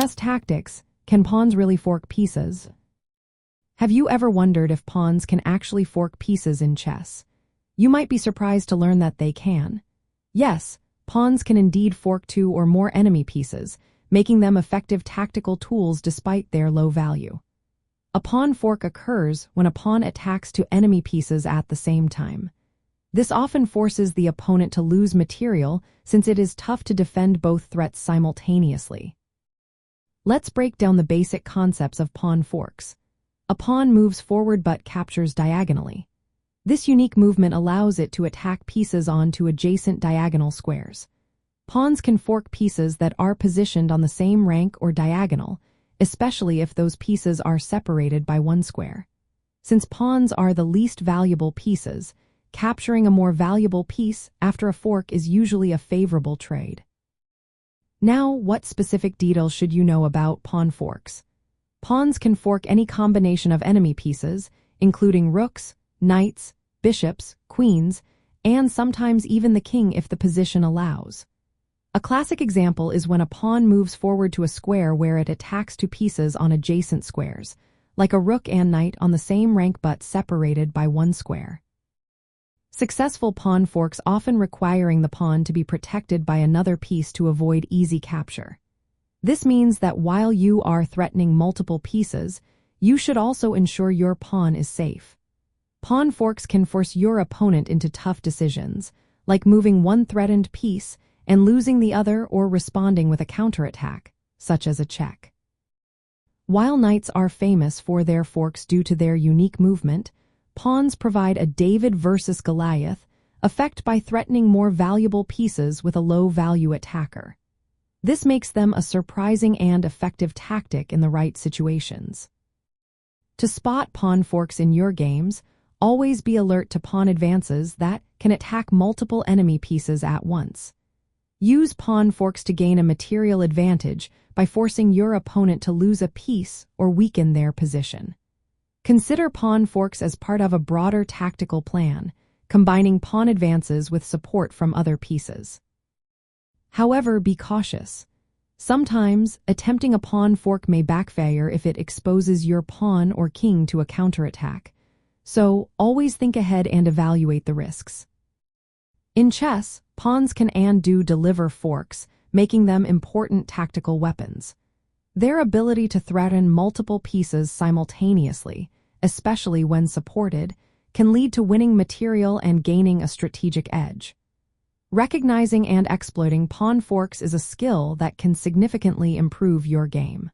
Chess tactics: can pawns really fork pieces? Have you ever wondered if pawns can actually fork pieces in chess? You might be surprised to learn that they can. Yes, pawns can indeed fork two or more enemy pieces, making them effective tactical tools despite their low value. A pawn fork occurs when a pawn attacks two enemy pieces at the same time. This often forces the opponent to lose material since it is tough to defend both threats simultaneously. Let's break down the basic concepts of pawn forks. A pawn moves forward but captures diagonally. This unique movement allows it to attack pieces onto adjacent diagonal squares. Pawns can fork pieces that are positioned on the same rank or diagonal, especially if those pieces are separated by one square. Since pawns are the least valuable pieces, capturing a more valuable piece after a fork is usually a favorable trade. Now, what specific details should you know about pawn forks? Pawns can fork any combination of enemy pieces, including rooks, knights, bishops, queens, and sometimes even the king if the position allows. A classic example is when a pawn moves forward to a square where it attacks two pieces on adjacent squares, like a rook and knight on the same rank but separated by one square. Successful pawn forks often requiring the pawn to be protected by another piece to avoid easy capture. This means that while you are threatening multiple pieces, you should also ensure your pawn is safe. Pawn forks can force your opponent into tough decisions, like moving one threatened piece and losing the other or responding with a counterattack, such as a check. While knights are famous for their forks due to their unique movement, pawns provide a David versus Goliath effect by threatening more valuable pieces with a low-value attacker. This makes them a surprising and effective tactic in the right situations. To spot pawn forks in your games, always be alert to pawn advances that can attack multiple enemy pieces at once. Use pawn forks to gain a material advantage by forcing your opponent to lose a piece or weaken their position. Consider pawn forks as part of a broader tactical plan, combining pawn advances with support from other pieces. However, be cautious. Sometimes, attempting a pawn fork may backfire if it exposes your pawn or king to a counterattack, so always think ahead and evaluate the risks. In chess, pawns can and do deliver forks, making them important tactical weapons. Their ability to threaten multiple pieces simultaneously, especially when supported, can lead to winning material and gaining a strategic edge. Recognizing and exploiting pawn forks is a skill that can significantly improve your game.